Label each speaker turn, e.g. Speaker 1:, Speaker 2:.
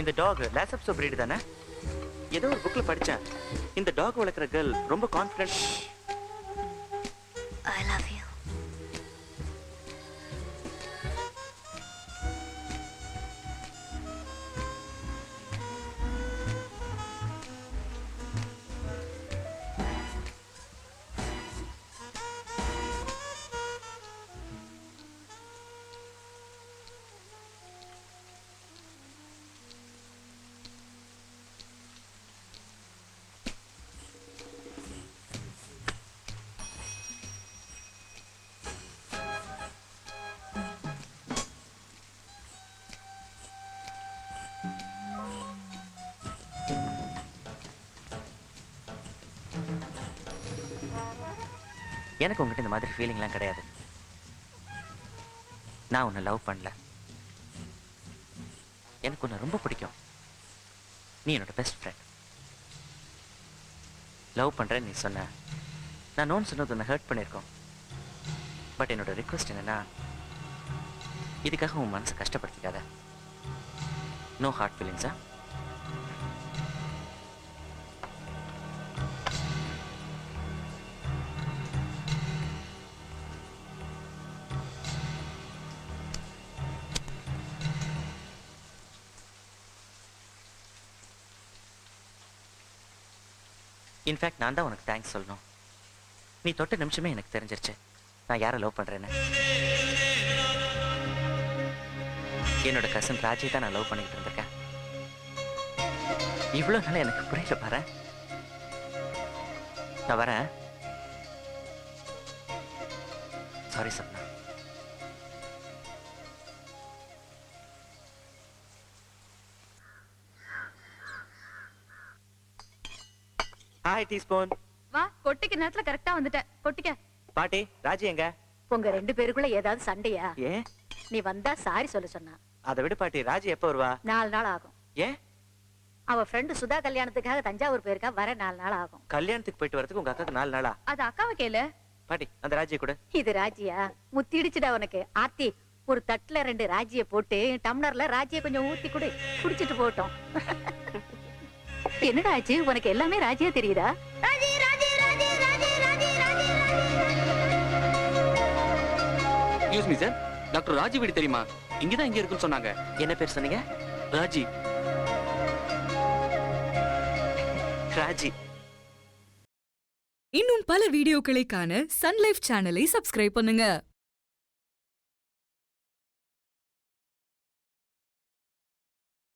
Speaker 1: இந்த talk லாசப்சோ breed தானே? ஏதோ ஒரு புக்ல படிச்சேன். இந்த டாக் வளர்க்குற கேர்ள் ரொம்ப கான்ஃபிடென்ட்.
Speaker 2: I love you.
Speaker 1: எனக்கு உங்ககிட்ட இந்த மாதிரி ஃபீலிங்லாம் கிடையாது. நான் உன்னை லவ் பண்ணல. எனக்கு உன்னை ரொம்ப பிடிக்கும். நீ என்னோட பெஸ்ட் ஃப்ரெண்ட். லவ் பண்றேன்னு நீ சொன்ன. நான் நோன் சொன்னது உன்னை ஹர்ட் பண்ணியிருக்கோம். பட் என்னோட ரிக்வெஸ்ட் என்னன்னா, இதுக்காக உன் மனசை கஷ்டப்படுத்திக்காத. நோ ஹார்ட் ஃபீலிங்ஸா? இன்ஃபேக்ட் நான் தான் உனக்கு தேங்க்ஸ் சொல்லணும். நீ தொட்ட நிமிஷமே எனக்கு தெரிஞ்சிருச்சு நான் யாரை லவ் பண்றேன்னு. என்னோட கசின் ராஜி தான் நான் லவ் பண்ணிக்கிட்டு இருந்திருக்கேன். இவ்வளோ நாள் எனக்கு புரியல பாரு. நான் வரேன். சாரி சப்னா. Hi teaspoon.
Speaker 2: வா, கொட்டிக்க நேரத்துல கரெக்டா வந்துட்டேன். கொட்டிக்க.
Speaker 1: பாட்டி, ராஜி எங்க?
Speaker 2: உங்க 2 பேருக்குள்ள ஏதாவது சண்டையா?
Speaker 1: ஏன்?
Speaker 2: நீ வந்தா சாரி சொல்ல சொன்னா.
Speaker 1: அதை விட பாட்டி, ராஜி எப்போ வருவா?
Speaker 2: 4 நாள் ஆகும்.
Speaker 1: ஏன்?
Speaker 2: அவ ஃப்ரெண்டு சுதா கல்யாணத்துக்காக தஞ்சாவூர் போயிருக்கா. வர 4 நாள் ஆகும்.
Speaker 1: கல்யாணத்துக்கு போயிட்டு வரதுக்கு உங்க அக்காக்கு 4 நாளா?
Speaker 2: அது அக்காவை கேளு.
Speaker 1: பாட்டி, அந்த ராஜியை கூட.
Speaker 2: இது ராஜியா? முத்திடுச்சுடா உனக்கு. ஆர்த்தி, ஒரு தட்டுல 2 ராஜியை போட்டு டம்ளர்ல ராஜியை கொஞ்சம் ஊத்தி கொடு. குடிச்சிட்டு போட்டோம். என்னடா ஆச்சு? உனக்கு எல்லாமே ராஜியா தெரியுதா?
Speaker 3: Excuse me sir, doctor Raji வீடு தெரியுமா? இங்கதான் இங்க இருக்குன்னு சொன்னாங்க.
Speaker 1: என்ன பேர் சொன்னீங்க?
Speaker 3: ராஜி.
Speaker 1: ராஜி.
Speaker 4: இன்னும் பல வீடியோக்களை காண சன் லைஃப் சேனலை சப்ஸ்கிரைப் பண்ணுங்க.